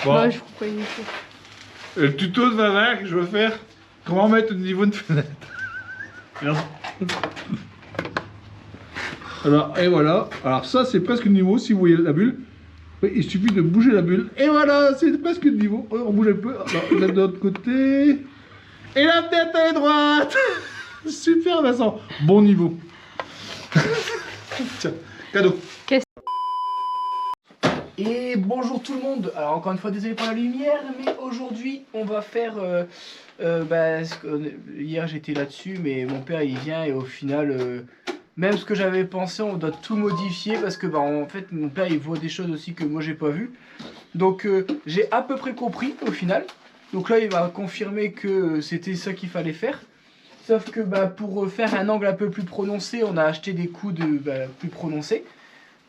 Bon. Ouais, je crois qu'il faut. Le tuto de Nana que je veux faire, comment mettre au niveau de fenêtre. Regarde. Alors, et voilà. Alors ça, c'est presque le niveau, si vous voyez la bulle. Oui, il suffit de bouger la bulle. Et voilà, c'est presque le niveau. On bouge un peu. Alors, là, de l'autre côté. Et la tête, elle est droite. Super, Vincent. Bon niveau. Tiens, cadeau. Et bonjour tout le monde. Alors encore une fois désolé pour la lumière, mais aujourd'hui on va faire hier j'étais là-dessus, mais mon père il vient et au final même ce que j'avais pensé on doit tout modifier parce que en fait mon père il voit des choses aussi que moi j'ai pas vu. Donc j'ai à peu près compris au final. Donc là il va confirmer que c'était ça qu'il fallait faire. Sauf que pour faire un angle un peu plus prononcé, on a acheté des coudes plus prononcés.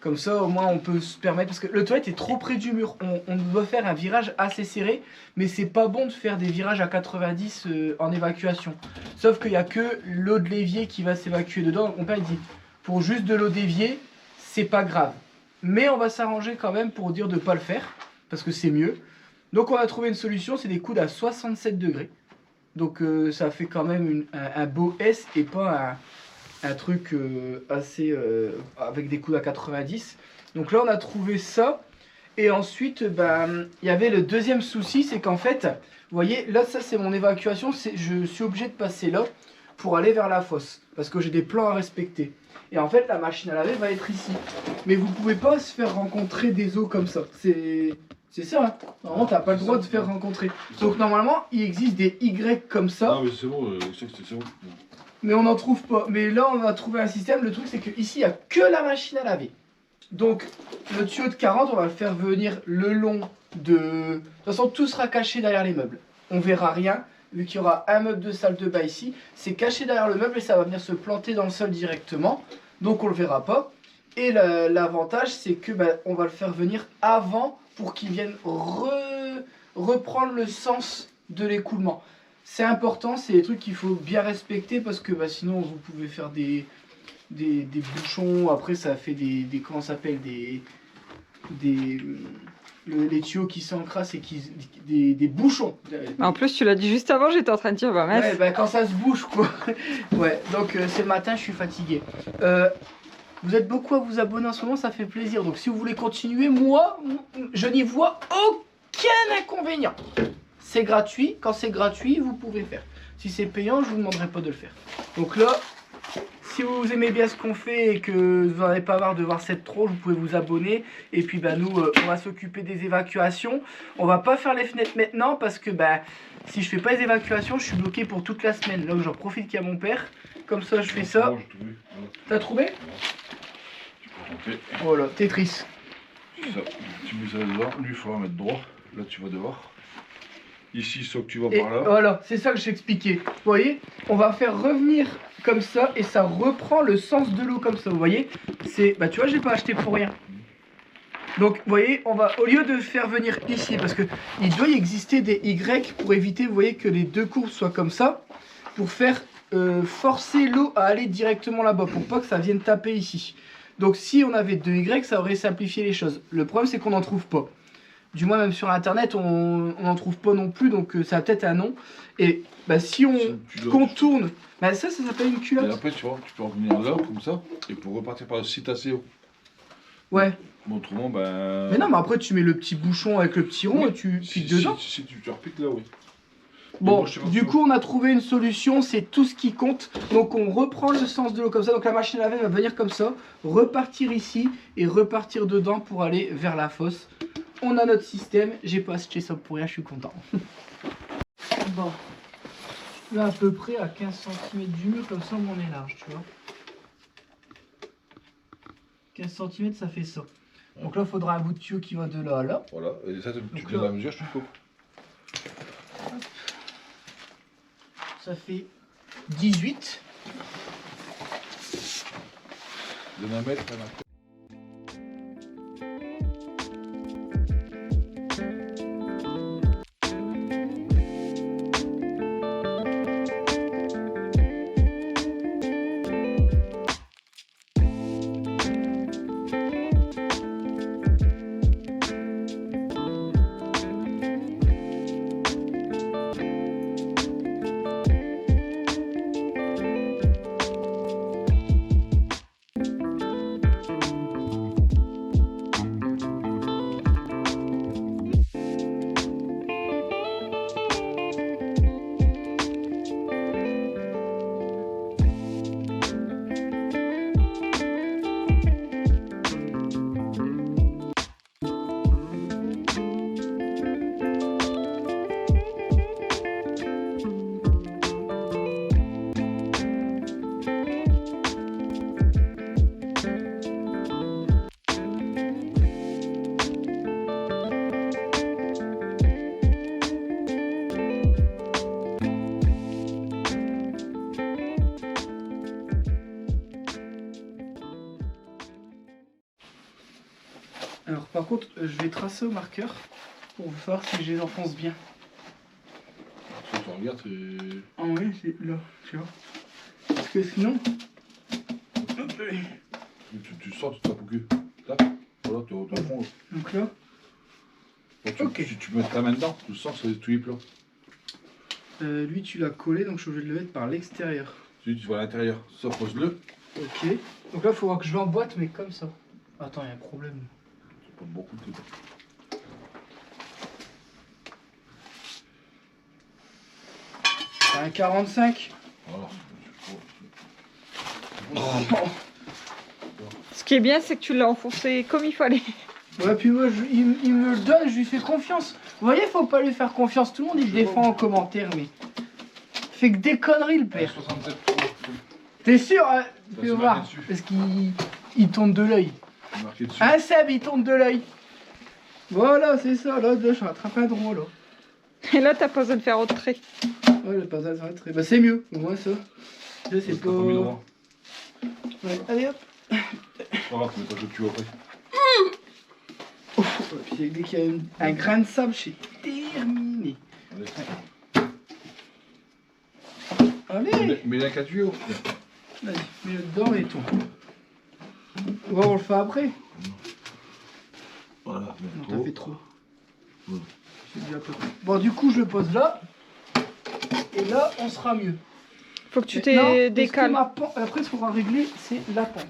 Comme ça, au moins, on peut se permettre... Parce que le toilette est trop près du mur. On doit faire un virage assez serré. Mais c'est pas bon de faire des virages à 90 en évacuation. Sauf qu'il n'y a que l'eau de l'évier qui va s'évacuer dedans. Donc mon père il dit, pour juste de l'eau d'évier, c'est pas grave. Mais on va s'arranger quand même pour dire de ne pas le faire. Parce que c'est mieux. Donc on a trouvé une solution. C'est des coudes à 67 degrés. Donc ça fait quand même un beau S et pas un truc assez avec des coudes à 90. Donc là on a trouvé ça. Et ensuite il y avait le deuxième souci, c'est qu'en fait vous voyez là ça c'est mon évacuation, je suis obligé de passer là pour aller vers la fosse parce que j'ai des plans à respecter. Et en fait la machine à laver va être ici. Mais vous pouvez pas se faire rencontrer des eaux comme ça. C'est ça, hein. Normalement t'as pas le droit de faire rencontrer. Donc normalement il existe des Y comme ça. Non mais c'est bon, c'est bon. Mais on n'en trouve pas. Mais là, on a trouvé un système. Le truc, c'est qu'ici, il n'y a que la machine à laver. Donc, le tuyau de 40, on va le faire venir le long de... De toute façon, tout sera caché derrière les meubles. On verra rien, vu qu'il y aura un meuble de salle de bain ici. C'est caché derrière le meuble et ça va venir se planter dans le sol directement. Donc, on le verra pas. Et l'avantage, c'est que on va le faire venir avant pour qu'il vienne reprendre le sens de l'écoulement. C'est important, c'est des trucs qu'il faut bien respecter parce que sinon vous pouvez faire des bouchons, après ça fait comment ça s'appelle, les tuyaux qui s'encrassent et des bouchons. En plus, tu l'as dit juste avant, j'étais en train de dire, bah mince. Ouais, quand ça se bouge quoi. Ouais, donc c'est le matin, je suis fatigué. Vous êtes beaucoup à vous abonner en ce moment, ça fait plaisir. Donc si vous voulez continuer, moi, je n'y vois aucun inconvénient. C'est gratuit, quand c'est gratuit, vous pouvez faire. Si c'est payant, je vous demanderai pas de le faire. Donc là, si vous aimez bien ce qu'on fait et que vous n'en avez pas marre de voir cette tronche, vous pouvez vous abonner. Et puis nous, on va s'occuper des évacuations. On va pas faire les fenêtres maintenant parce que si je fais pas les évacuations, je suis bloqué pour toute la semaine. Là où j'en profite qu'il y a mon père. Comme ça, je fais ça. T'as trouvé? Voilà, Tetris. Ça, tu mets ça dedans, lui il faudra mettre droit. Là tu vas dehors. Ici, sauf que tu vas par là. Voilà, c'est ça que j'expliquais. Vous voyez, on va faire revenir comme ça et ça reprend le sens de l'eau comme ça. Vous voyez, c'est, tu vois, j'ai pas acheté pour rien. Donc, vous voyez, on va, au lieu de faire venir ici, parce que il doit y exister des Y pour éviter, vous voyez, que les deux courbes soient comme ça, pour faire forcer l'eau à aller directement là-bas, pour pas que ça vienne taper ici. Donc, si on avait deux Y, ça aurait simplifié les choses. Le problème, c'est qu'on n'en trouve pas. Du moins même sur internet on n'en trouve pas non plus, donc ça a peut-être un nom. Et si on contourne, ça s'appelle une culotte. Et après tu vois, tu peux revenir là comme ça, et pour repartir par le site assez haut. Ouais. Autrement Mais non, mais après tu mets le petit bouchon avec le petit rond et tu piques dedans. Si tu repiques là, oui. Bon, du coup on a trouvé une solution, c'est tout ce qui compte. Donc on reprend le sens de l'eau comme ça, donc la machine à laver va venir comme ça, repartir ici et repartir dedans pour aller vers la fosse. On a notre système, j'ai pas acheté ça pour rien, je suis content. Bon, là à peu près à 15 cm du mur, comme ça on est large, tu vois. 15 cm ça fait ça. Donc là il faudra un bout de tuyau qui va de là à là. Voilà, et ça tu donnes la mesure, je te coupe. Ça fait 18. Donne un mètre, un mètre. contre, je vais tracer au marqueur pour voir si je les enfonce bien. Si tu regardes, c'est. Ah ouais, c'est là, tu vois. Parce que sinon. Tu sors, tu tapes au cul. Tape. Voilà, tu au fond. Donc là. Bon, Ok. tu mets ta main dedans, tu sors, c'est tout est plat. Lui, tu l'as collé, donc je suis obligé de le mettre par l'extérieur. Tu vois à l'intérieur, ça pose-le. Ok. Donc là, il faudra que je l'emboîte, mais comme ça. Attends, il y a un problème. C'est pas beaucoup de trucs. C'est un 45. Voilà. Ce qui est bien, c'est que tu l'as enfoncé comme il fallait. Ouais, puis moi, il me le donne, je lui fais confiance. Vous voyez, faut pas lui faire confiance. Tout le monde, il défend en commentaire, mais. Fait que des conneries, le père. 67 T'es sûr hein? Ça, Fais c'est voir. marqué dessus. Parce qu'il tourne de l'œil. c'est marqué dessus. Ah, Seb, il tourne de l'œil. Voilà, c'est ça. Là, je rattrape un drôle. Là. Et là, t'as pas besoin de faire autre trait. Ouais, le passage va très. Bah, c'est mieux. Au moins, ça. Là, c'est T'as pas. mis droit. Ouais, allez hop. C'est pas grave, tu mets ta chaussure après. Et puis, dès qu'il y a un grain de sable, c'est terminé. Allez. Allez. Mets un 4 tuyaux. Vas-y, mets-le dedans et tout. Ouais, on le fait après. Voilà, Non, mets t'as fait trop. Ouais. C'est déjà peu. Bon, du coup, je le pose là. Et là, on sera mieux. Faut que tu Non, t'es parce que décales. Après, ce qu'il faudra régler, c'est la pente.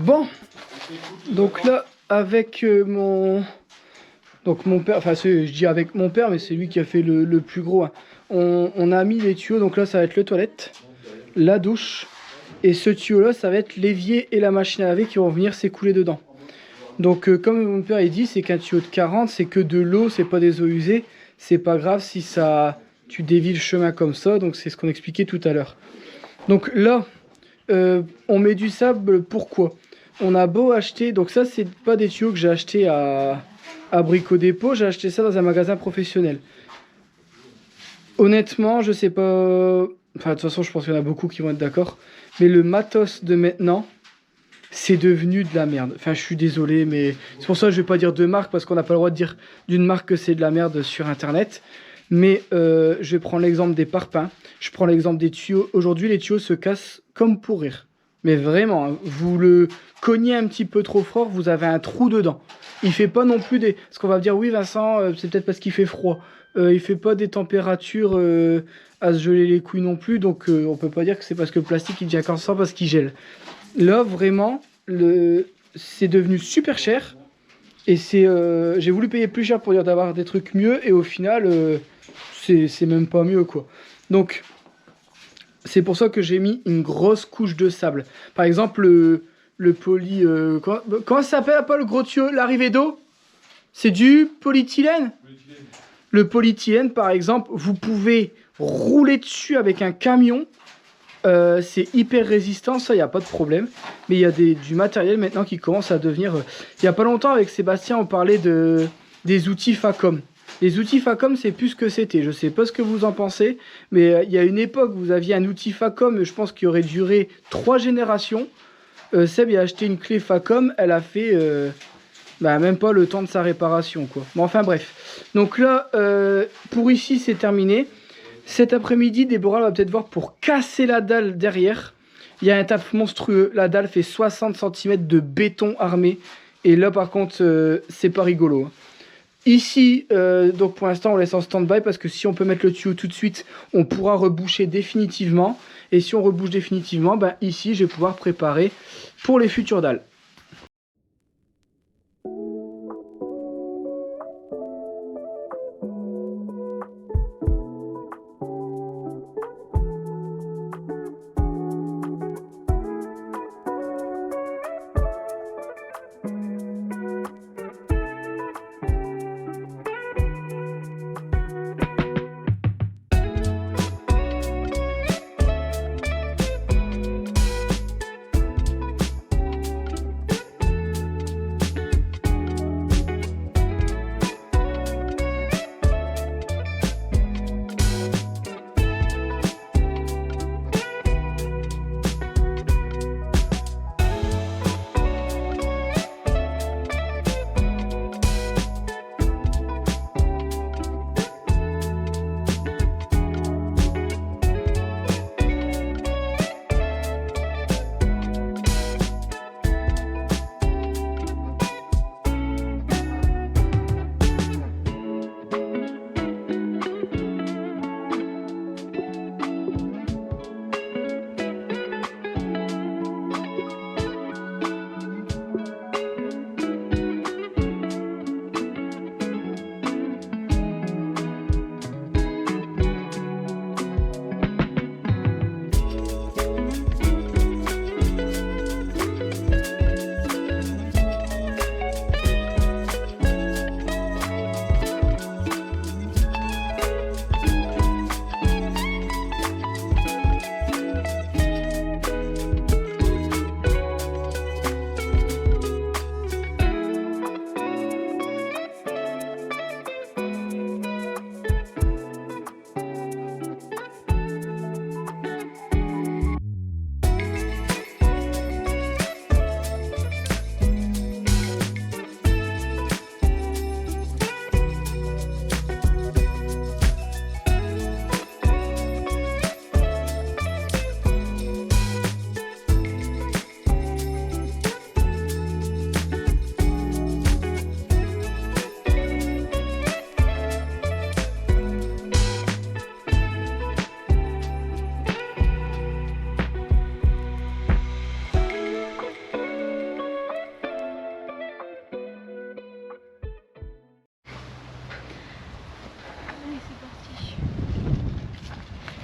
Bon, donc là, avec mon père, enfin je dis avec mon père, mais c'est lui qui a fait le plus gros, hein. On a mis les tuyaux, donc là ça va être le toilette, la douche, et ce tuyau là ça va être l'évier et la machine à laver qui vont venir s'écouler dedans. Donc comme mon père il dit, c'est qu'un tuyau de 40, c'est que de l'eau, c'est pas des eaux usées, c'est pas grave si tu dévies le chemin comme ça, donc c'est ce qu'on expliquait tout à l'heure. Donc là, on met du sable, pourquoi? On a beau acheter, donc ça c'est pas des tuyaux que j'ai acheté à Brico Dépôt, j'ai acheté ça dans un magasin professionnel. Honnêtement, je sais pas, enfin de toute façon je pense qu'il y en a beaucoup qui vont être d'accord, mais le matos de maintenant, c'est devenu de la merde. Enfin je suis désolé, mais c'est pour ça que je vais pas dire de marque, parce qu'on n'a pas le droit de dire d'une marque que c'est de la merde sur internet. Mais je vais prendre l'exemple des parpaings, je prends l'exemple des tuyaux. Aujourd'hui les tuyaux se cassent comme pour rire. Mais vraiment, hein, vous le cognez un petit peu trop fort, vous avez un trou dedans. Il fait pas non plus des... Parce qu'on va me dire, oui Vincent, c'est peut-être parce qu'il fait froid. Il fait pas des températures à se geler les couilles non plus. Donc on peut pas dire que c'est parce que le plastique il devient cassant parce qu'il gèle. Là vraiment, c'est devenu super cher. Et j'ai voulu payer plus cher pour dire d'avoir des trucs mieux. Et au final, c'est même pas mieux quoi. Donc... c'est pour ça que j'ai mis une grosse couche de sable. Par exemple, le poly... comment ça s'appelle pas le gros tuyau, l'arrivée d'eau? C'est du polyéthylène. Le polyéthylène, par exemple, vous pouvez rouler dessus avec un camion. C'est hyper résistant, ça, il n'y a pas de problème. Mais il y a du matériel maintenant qui commence à devenir... Il n'y a pas longtemps, avec Sébastien, on parlait des outils Facom. Les outils Facom, c'est plus ce que c'était. Je sais pas ce que vous en pensez, mais il y a une époque, vous aviez un outil Facom, je pense qu'il aurait duré 3 générations. Seb il a acheté une clé Facom, elle a fait même pas le temps de sa réparation, quoi. Bon, enfin bref. Donc là, pour ici, c'est terminé. Cet après-midi, Déborah va peut-être voir pour casser la dalle derrière. Il y a un taf monstrueux. La dalle fait 60 cm de béton armé. Et là, par contre, c'est pas rigolo, hein. Ici, donc pour l'instant, on laisse en stand-by parce que si on peut mettre le tuyau tout de suite, on pourra reboucher définitivement. Et si on rebouche définitivement, ici, je vais pouvoir préparer pour les futures dalles.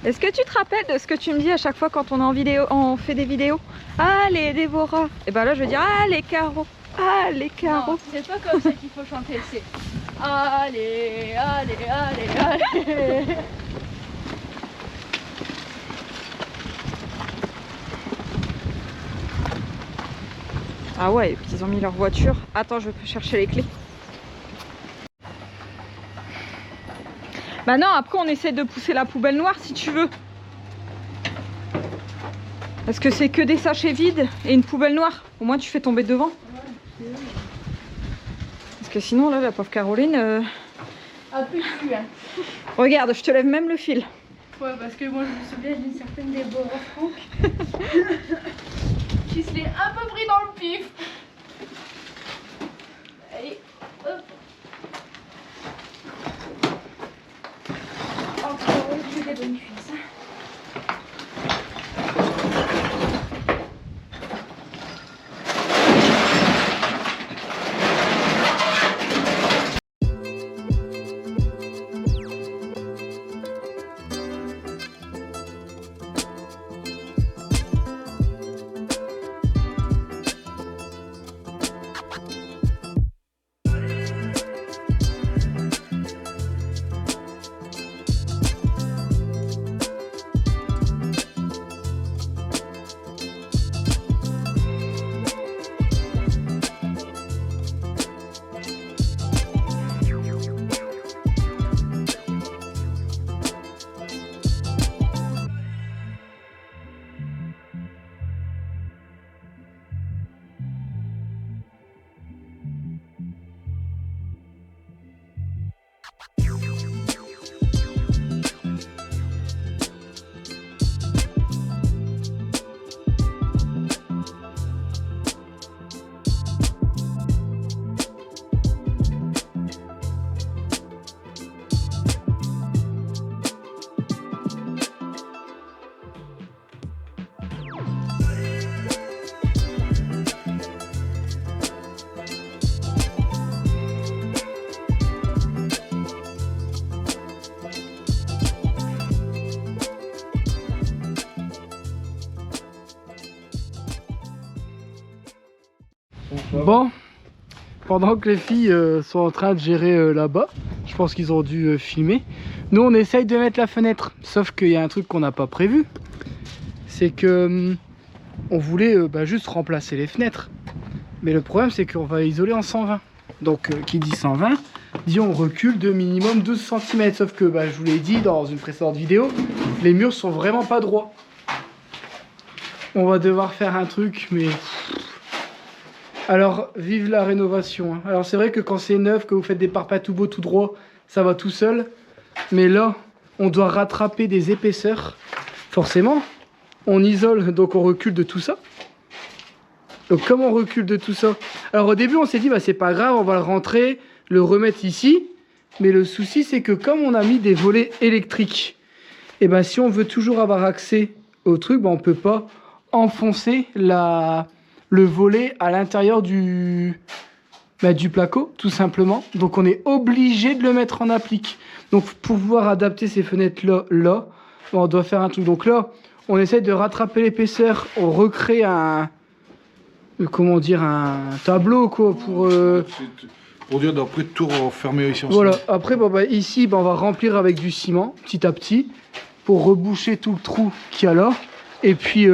Est-ce que tu te rappelles de ce que tu me dis à chaque fois quand on est en vidéo, on fait des vidéos? Allez, Déborah. Et ben là, je veux dire, allez, Caro. Allez, Caro. Non, c'est pas comme ça qu'il faut chanter, c'est allez, allez, allez, allez. Ah ouais, et puis ils ont mis leur voiture. Attends, je peux chercher les clés. Bah non, après on essaie de pousser la poubelle noire si tu veux. Parce que c'est que des sachets vides et une poubelle noire. Au moins tu fais tomber devant. Parce que sinon là, la pauvre Caroline... Ah, plus tu hein. Regarde, je te lève même le fil. Ouais, parce que moi je me souviens d'une certaine Déborah Franck qui se l'est un peu pris dans le pif. Allez, hop. Encore j'ai des bonnes cuisses. Bon, pendant que les filles sont en train de gérer là-bas, je pense qu'ils ont dû filmer. Nous on essaye de mettre la fenêtre, sauf qu'il y a un truc qu'on n'a pas prévu. C'est que on voulait juste remplacer les fenêtres. Mais le problème c'est qu'on va isoler en 120. Donc qui dit 120, dit on recule de minimum 12 cm. Sauf que je vous l'ai dit dans une précédente vidéo, les murs sont vraiment pas droits. On va devoir faire un truc mais... Alors, vive la rénovation. Alors, c'est vrai que quand c'est neuf, que vous faites des parpaings tout beaux, tout droits, ça va tout seul. Mais là, on doit rattraper des épaisseurs. Forcément, on isole, donc on recule de tout ça. Donc, comme on recule de tout ça... Alors, au début, on s'est dit, c'est pas grave, on va le rentrer, le remettre ici. Mais le souci, c'est que comme on a mis des volets électriques, et si on veut toujours avoir accès au truc, on peut pas enfoncer le volet à l'intérieur du placo, tout simplement. Donc on est obligé de le mettre en applique. Donc pour pouvoir adapter ces fenêtres là, on doit faire un truc. Donc là, on essaie de rattraper l'épaisseur, on recrée un tableau quoi pour dire d'après tout refermer ici. Voilà. Après ici on va remplir avec du ciment petit à petit pour reboucher tout le trou qu'il y a là. Et puis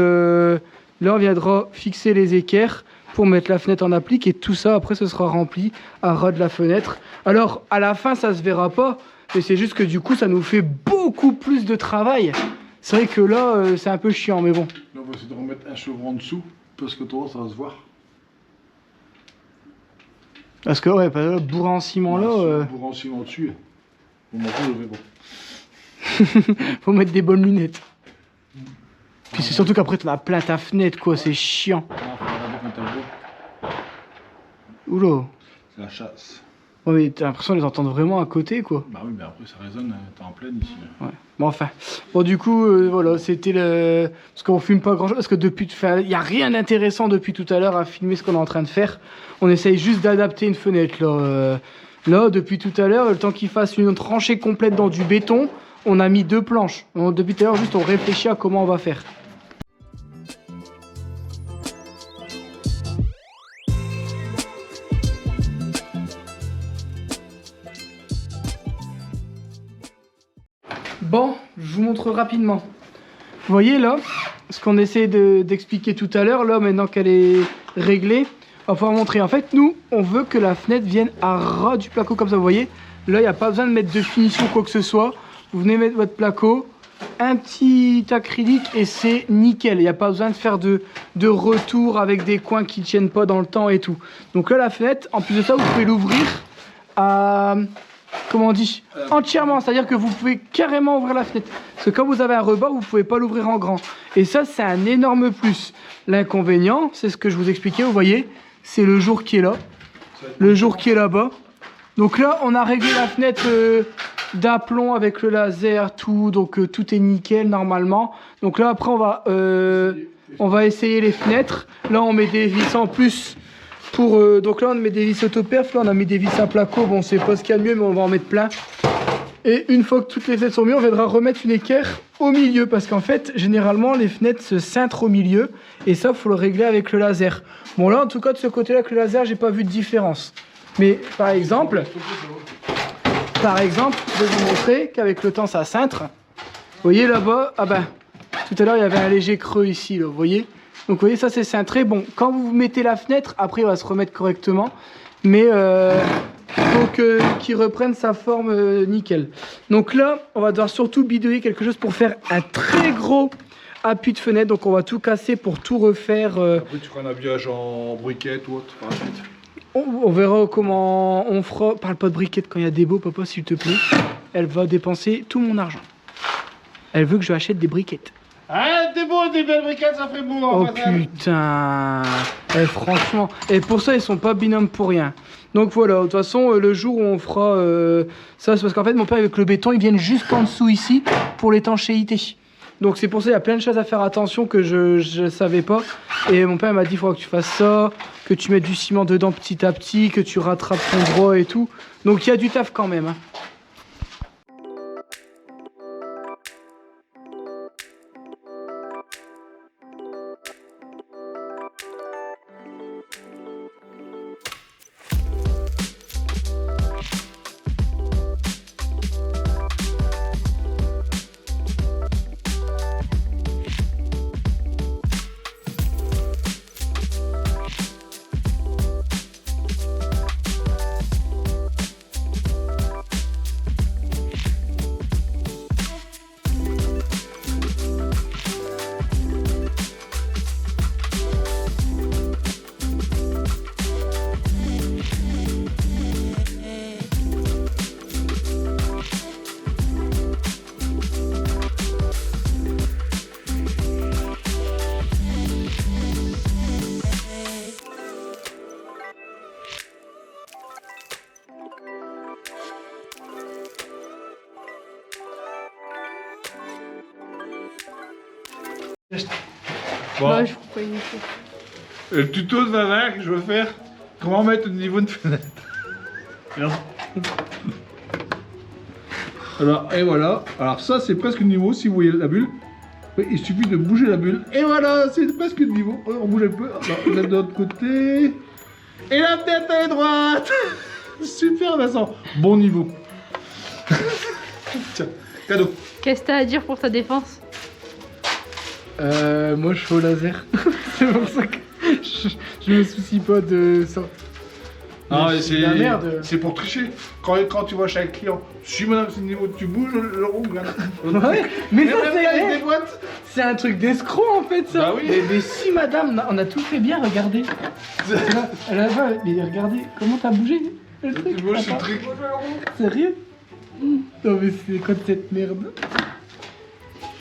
là, on viendra fixer les équerres pour mettre la fenêtre en applique et tout ça, après, ce sera rempli à ras de la fenêtre. Alors, à la fin, ça se verra pas, mais c'est juste que du coup, ça nous fait beaucoup plus de travail. C'est vrai que là, c'est un peu chiant, mais bon. Là, on va essayer de remettre un chevron en dessous, parce que toi, ça va se voir. Parce que, bourré en ciment là... Bourré en ciment dessus. Bon, maintenant, je vais bon. Faut mettre des bonnes lunettes. Puis c'est surtout qu'après, t'en as plein ta fenêtre, quoi, c'est chiant. Oula. C'est la chasse. Ouais, mais t'as l'impression de les entendre vraiment à côté, quoi. Bah oui, mais après, ça résonne, t'es en pleine ici. Ouais. Bon, enfin. Bon, du coup, voilà, c'était le... Parce qu'on filme pas grand-chose, parce que depuis... il n'y a rien d'intéressant depuis tout à l'heure à filmer ce qu'on est en train de faire. On essaye juste d'adapter une fenêtre, là. Là, depuis tout à l'heure, le temps qu'il fasse une tranchée complète dans du béton, on a mis 2 planches. Depuis tout à l'heure, juste on réfléchit à comment on va faire. Bon, je vous montre rapidement. Vous voyez là, ce qu'on essaie d'expliquer tout à l'heure, là maintenant qu'elle est réglée, on va pouvoir montrer. En fait, nous, on veut que la fenêtre vienne à ras du placo comme ça, vous voyez. Là, il n'y a pas besoin de mettre de finition ou quoi que ce soit. Vous venez mettre votre placo, un petit acrylique et c'est nickel. Il n'y a pas besoin de faire de retour avec des coins qui ne tiennent pas dans le temps et tout. Donc là, la fenêtre, en plus de ça, vous pouvez l'ouvrir à... Comment on dit, entièrement, c'est-à-dire que vous pouvez carrément ouvrir la fenêtre. Parce que quand vous avez un rebord, vous ne pouvez pas l'ouvrir en grand. Et ça, c'est un énorme plus. L'inconvénient, c'est ce que je vous expliquais, vous voyez, c'est le jour qui est là, le jour qui est là-bas. Donc là, on a réglé la fenêtre d'aplomb avec le laser, tout, donc tout est nickel normalement. Donc là, après, on va essayer les fenêtres. Là, on met des vis en plus. Donc là on met des vis autoperf, là on a mis des vis à placo, bon c'est pas ce qu'il y a de mieux mais on va en mettre plein. Et une fois que toutes les fenêtres sont mises, on viendra remettre une équerre au milieu parce qu'en fait généralement les fenêtres se cintrent au milieu et ça faut le régler avec le laser. Bon là en tout cas de ce côté là avec le laser j'ai pas vu de différence. Mais par exemple je vais vous montrer qu'avec le temps ça cintre. Vous voyez là-bas, ah ben tout à l'heure il y avait un léger creux ici là, vous voyez. Donc vous voyez ça c'est cintré, bon quand vous mettez la fenêtre après il va se remettre correctement mais il faut qu'il reprenne sa forme nickel. Donc là on va devoir surtout bidouiller quelque chose pour faire un très gros appui de fenêtre, donc on va tout casser pour tout refaire. Après tu feras un habillage en briquette ou autre par la suite. On verra comment on fera, parle pas de briquette quand il y a des beaux papa s'il te plaît, elle va dépenser tout mon argent. Elle veut que je achète des briquettes. Ah, t'es beau, des belles briquettes, ça fait beau. Oh putain. Franchement. Et pour ça, ils sont pas binômes pour rien. Donc voilà, de toute façon, le jour où on fera ça, c'est parce qu'en fait, mon père, avec le béton, ils viennent juste en dessous ici pour l'étanchéité. Donc c'est pour ça, il y a plein de choses à faire attention que je savais pas. Et mon père m'a dit, il faudra que tu fasses ça, que tu mettes du ciment dedans petit à petit, que tu rattrapes ton droit et tout. Donc il y a du taf quand même. Hein. Bon, Bah, je trouve pas une idée. le tuto de ma mère que je veux faire, comment mettre au niveau de fenêtre. Regarde. Alors, et voilà. Alors ça, c'est presque le niveau, si vous voyez la bulle. Il suffit de bouger la bulle. Et voilà, c'est presque le niveau. On bouge un peu. Alors, là, de l'autre côté. Et la tête à la droite. Super, Vincent. Bon niveau. Tiens, cadeau. Qu'est-ce que t'as à dire pour ta défense? Moi je fais au laser. C'est pour ça que je me soucie pas de ça. Non, Mais mais c'est de la merde. c'est pour tricher. Quand tu vas chez un client, si madame c'est le niveau que tu bouges, le rond, regarde. Ouais, mais ça Regarde, c'est avec des boîtes. C'est un truc d'escroc en fait ça. Bah oui. Mais si madame, on a tout fait bien, regardez. Là-bas, mais regardez, comment t'as bougé le truc. Tu bouges, c'est le Attends. truc. Sérieux? Non mais c'est quoi cette merde?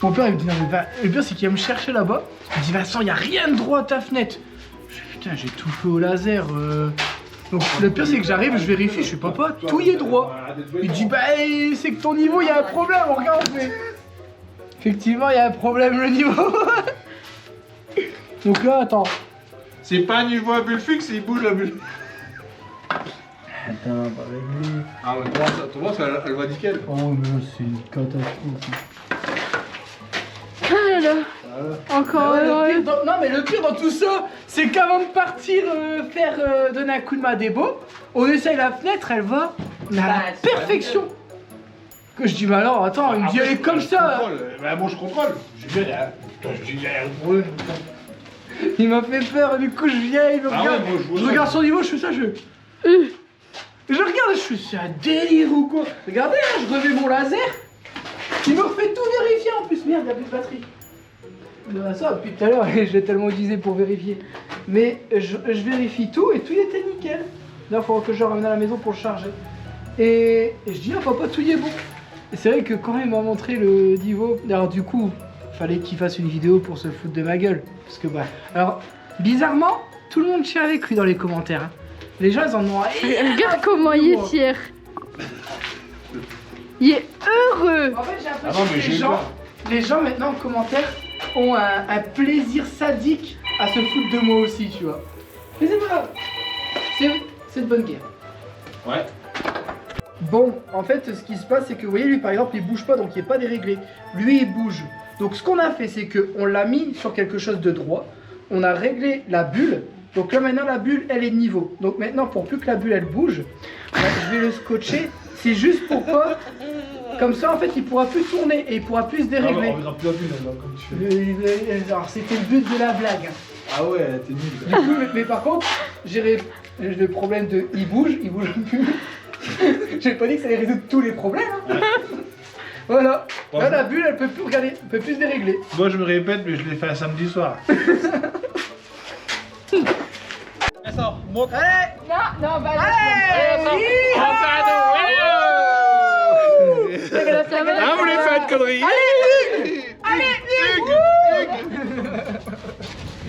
Mon père il me dit non mais le pire c'est qu'il va me chercher là-bas. Il me dit Vincent, y a rien de droit à ta fenêtre. Je dis putain, j'ai tout fait au laser. Donc le pire c'est que j'arrive, je vérifie, je fais papa, tout y est droit. Il dit bah c'est que ton niveau, il y a un problème, on regarde mais... Effectivement, il y a un problème le niveau. Donc là, attends. C'est pas un niveau à bulle fixe, il bouge la bulle. Attends, pas réglé. Ah, mais tu vois, elle va nickel. Oh, mais c'est une catastrophe. Ah là là. Encore Non, mais le pire dans tout ça, c'est qu'avant de partir donner un coup de main à Débo, on essaye la fenêtre, elle va mais à la perfection. Que je dis, mais alors, attends, il me dit, elle est comme ça. Bah, bon, je contrôle. Je viens, je dis, il y a un problème. Il m'a fait peur, du coup, je viens, il me Ah regarde. ouais, moi, je vois je ça. regarde son niveau, je fais ça, je. Je regarde, je fais, c'est un délire ou quoi. Regardez, là, je remets mon laser. Il me refait tout vérifier en plus. Merde, il n'y a plus de batterie. Ça, depuis tout à l'heure, je l'ai tellement utilisé pour vérifier. Mais je vérifie tout et tout était nickel. Là, il faudra que je le ramène à la maison pour le charger. Et je dis, ah papa, tout y est bon. Et c'est vrai que quand il m'a montré le Divo, alors du coup, fallait qu'il fasse une vidéo pour se foutre de ma gueule. Parce que bah, alors, bizarrement, tout le monde chie avec lui dans les commentaires. Hein. Les gens, ils en ont rien. Regarde comment il est fier. Il est heureux. En fait, j'ai Ah non, l'impression mais que j'ai eu peur. les gens maintenant en commentaire ont un plaisir sadique à se foutre de moi aussi, tu vois. Mais c'est pas grave. C'est de bonne guerre. Ouais. Bon, en fait, ce qui se passe, c'est que vous voyez, lui par exemple, il bouge pas, donc il n'est pas déréglé. Lui, il bouge. Donc ce qu'on a fait, c'est qu'on l'a mis sur quelque chose de droit. On a réglé la bulle. Donc là maintenant, la bulle, elle est niveau. Donc maintenant, pour plus que la bulle, elle bouge, je vais le scotcher. C'est juste pour pas. Comme ça, en fait, il pourra plus tourner et il pourra plus se dérégler. On verra plus la bulle, alors, comme tu fais. Alors, c'était le but de la blague. Ah ouais, elle était nulle. Du coup, mais par contre, j'ai le problème de il bouge plus. J'ai pas dit que ça allait résoudre tous les problèmes. Hein. Voilà. Bon, Là, la bulle, elle peut plus regarder, peut plus se dérégler. Moi, je me répète, mais je l'ai fait un samedi soir. Attends, montre. Allez, Non, bah allez, Ah, vous voulez faire une connerie?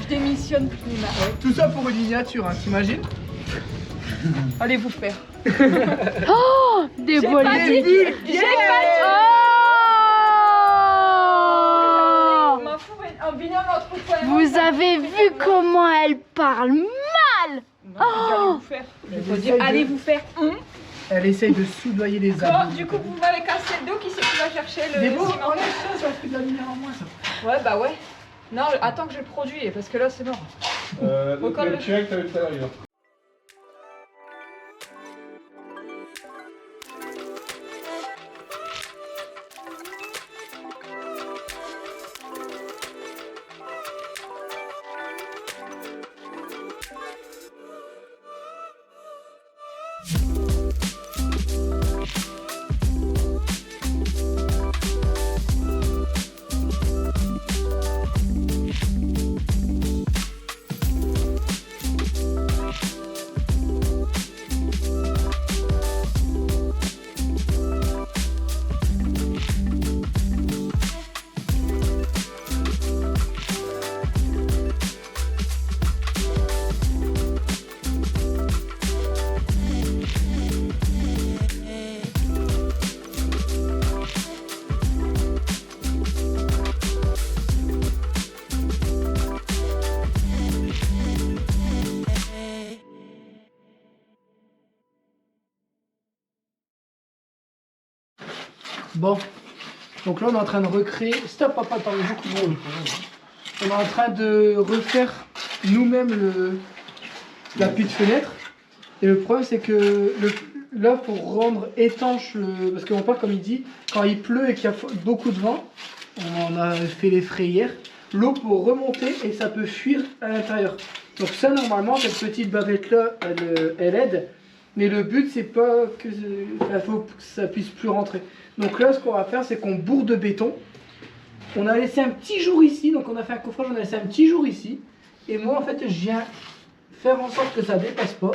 Je démissionne plus tard. Tout ça pour une miniature, hein, t'imagines? Allez vous faire. Oh, des bols. Des bulles. J'ai Yeah. Oh, m'en fous, un binôme entre toi et moi. vous avez vu comment elle parle mal. Allez vous faire. Je peux dire allez vous faire. Elle essaye de soudoyer les Bon, abdos. du coup vous m'avez cassé le dos, qui c'est qui va chercher le Des beaux, ciment? enlève ça, ça fait de la lumière en moins ça. Ouais bah ouais. Non, attends que je le produis parce que là c'est mort. Recolle-le. Le check, t'avais tout à l'heure. Bon, donc là on est en train de recréer. Stop, papa, attends, beaucoup de monde. On est en train de refaire nous-mêmes la petite fenêtre. Et le problème c'est que là pour rendre étanche parce que mon père comme il dit, quand il pleut et qu'il y a beaucoup de vent, on en a fait les frais hier, l'eau peut remonter et ça peut fuir à l'intérieur. Donc ça normalement cette petite bavette là elle aide. Mais le but c'est pas que faut que ça puisse plus rentrer. Donc là ce qu'on va faire c'est qu'on bourre de béton. On a laissé un petit jour ici, donc on a fait un coffrage, on a laissé un petit jour ici. Et moi en fait je viens faire en sorte que ça dépasse pas,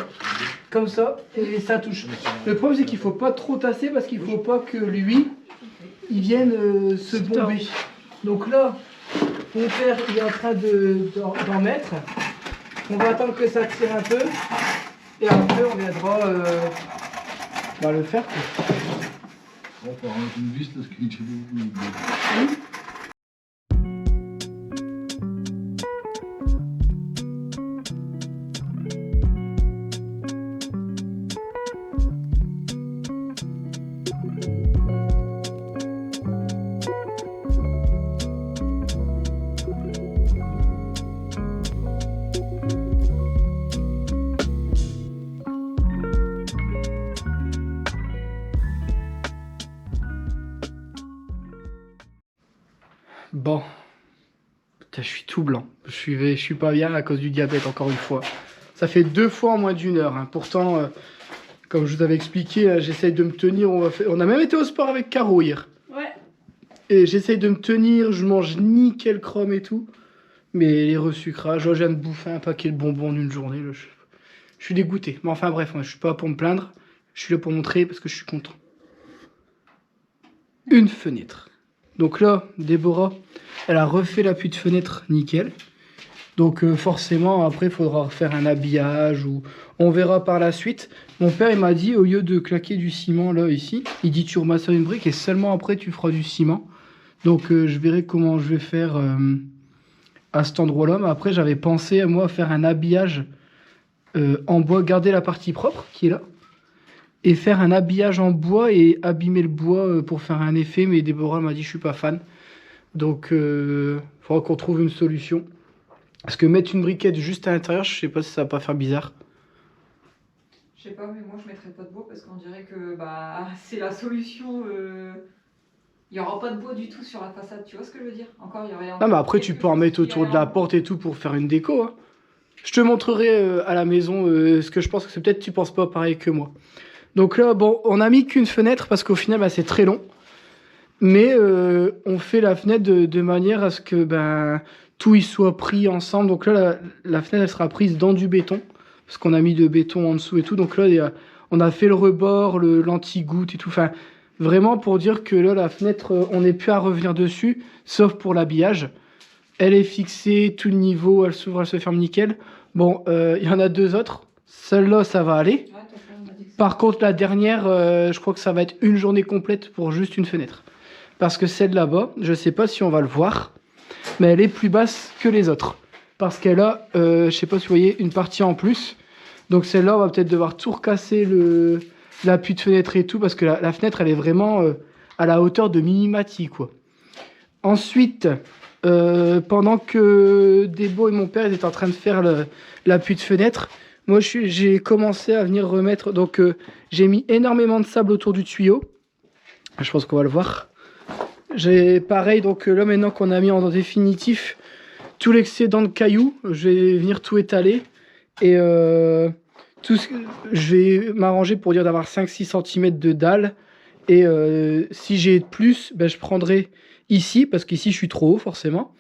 comme ça, et ça touche. Le problème c'est qu'il faut pas trop tasser parce qu'il faut pas que lui, il vienne se bomber. Donc là, mon père il est en train d'en mettre. On va attendre que ça tire un peu. Et après on viendra le faire. Quoi. On va faire une vis parce qu'il y a beaucoup. Bon. Putain, je suis tout blanc. Je suis pas bien à cause du diabète, encore une fois. Ça fait 2 fois en moins d'1 heure. Hein. Pourtant, comme je vous avais expliqué, j'essaye de me tenir. On a même été au sport avec Caro hier. Ouais. Et j'essaye de me tenir, je mange nickel chrome et tout. Mais les resucrages, je viens de bouffer un paquet de bonbons en une journée. Là, je suis dégoûté. Mais enfin bref, moi, je suis pas pour me plaindre. Je suis là pour montrer parce que je suis content. Une fenêtre. Donc là, Déborah, elle a refait l'appui de fenêtre nickel. Donc forcément, après, il faudra faire un habillage ou on verra par la suite. Mon père, il m'a dit, au lieu de claquer du ciment là, ici, il dit tu remaçonnes une brique et seulement après, tu feras du ciment. Donc je verrai comment je vais faire à cet endroit-là. Mais après, j'avais pensé, moi, à faire un habillage en bois, garder la partie propre qui est là. Et faire un habillage en bois et abîmer le bois pour faire un effet. Mais Déborah m'a dit, je suis pas fan. Donc, il faudra qu'on trouve une solution. Parce que mettre une briquette juste à l'intérieur, je sais pas si ça va pas faire bizarre. Je sais pas, mais moi je mettrais pas de bois parce qu'on dirait que bah, c'est la solution. Il y aura pas de bois du tout sur la façade, tu vois ce que je veux dire? Encore, il y aurait. Ah, mais après, tu peux en mettre autour de la porte et tout pour faire une déco. Hein. Je te montrerai à la maison ce que je pense que c'est peut-être tu penses pas pareil que moi. Donc là, bon, on a mis qu'une fenêtre parce qu'au final, bah, c'est très long. Mais on fait la fenêtre de manière à ce que tout y soit pris ensemble. Donc là, la fenêtre, elle sera prise dans du béton. Parce qu'on a mis de béton en dessous et tout. Donc là, on a fait le rebord, l'anti-goutte et tout. Enfin, vraiment pour dire que là, la fenêtre, on n'est plus à revenir dessus. Sauf pour l'habillage. Elle est fixée, tout le niveau, elle s'ouvre, elle se ferme nickel. Bon, il y en a 2 autres. Celle-là, ça va aller. Par contre, la dernière, je crois que ça va être une journée complète pour juste une fenêtre. Parce que celle là-bas, je sais pas si on va le voir, mais elle est plus basse que les autres. Parce qu'elle a, je sais pas si vous voyez, une partie en plus. Donc celle-là, on va peut-être devoir tout recasser l'appui de fenêtre et tout, parce que la fenêtre, elle est vraiment à la hauteur de Minimati, quoi. Ensuite, pendant que Débo et mon père étaient en train de faire l'appui de fenêtre, moi, j'ai commencé à venir remettre... Donc, j'ai mis énormément de sable autour du tuyau. Je pense qu'on va le voir. J'ai pareil, donc là, maintenant qu'on a mis en définitif tout l'excédent de cailloux, je vais venir tout étaler. Et je vais m'arranger pour dire d'avoir 5-6 cm de dalle. Et si j'ai plus, je prendrai ici, parce qu'ici, je suis trop haut, forcément.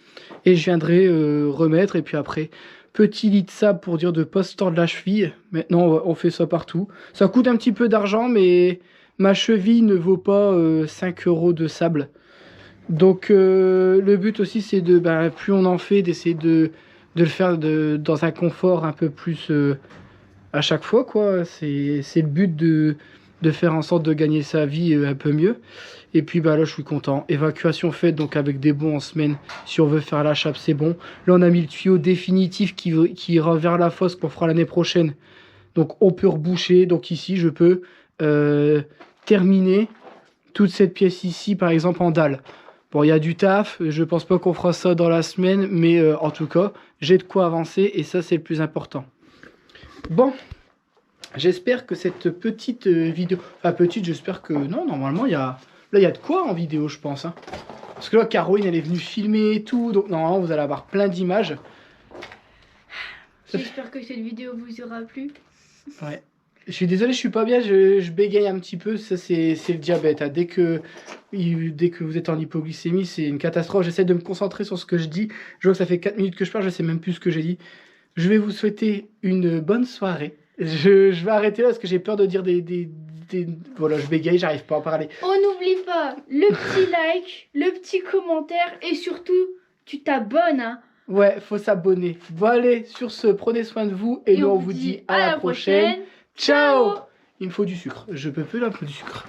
Et je viendrai remettre, et puis après... Petit lit de sable pour dire de ne pas se tordre la cheville. Maintenant, on fait ça partout. Ça coûte un petit peu d'argent, mais ma cheville ne vaut pas 5 € de sable. Donc, le but aussi, c'est de, plus on en fait, d'essayer de le faire dans un confort un peu plus à chaque fois, quoi. C'est le but de faire en sorte de gagner sa vie un peu mieux. Et puis là, je suis content. Évacuation faite, donc avec des bons en semaine. Si on veut faire la chape, c'est bon. Là, on a mis le tuyau définitif qui ira vers la fosse qu'on fera l'année prochaine. Donc, on peut reboucher. Donc ici, je peux terminer toute cette pièce ici, par exemple, en dalle. Bon, il y a du taf. Je pense pas qu'on fera ça dans la semaine. Mais en tout cas, j'ai de quoi avancer. Et ça, c'est le plus important. Bon. J'espère que cette petite vidéo... Enfin, petite, j'espère que... Non, normalement, il y a... Là, il y a de quoi en vidéo, je pense. Hein. Parce que là, Caroline, elle est venue filmer et tout. Donc, normalement, vous allez avoir plein d'images. J'espère que cette vidéo vous aura plu. Ouais. Je suis désolé, je suis pas bien. Je bégaye un petit peu. Ça, c'est le diabète. Hein. Dès que vous êtes en hypoglycémie, c'est une catastrophe. J'essaie de me concentrer sur ce que je dis. Je vois que ça fait 4 minutes que je parle. Je sais même plus ce que j'ai dit. Je vais vous souhaiter une bonne soirée. Je vais arrêter là parce que j'ai peur de dire Voilà, je bégaye, j'arrive pas à parler. On n'oublie pas le petit like, le petit commentaire et surtout, tu t'abonnes. Hein. Ouais, faut s'abonner. Bon, allez, sur ce, prenez soin de vous et nous on vous dit à la prochaine. Ciao. Il me faut du sucre. Je peux plus là, il me faut du sucre.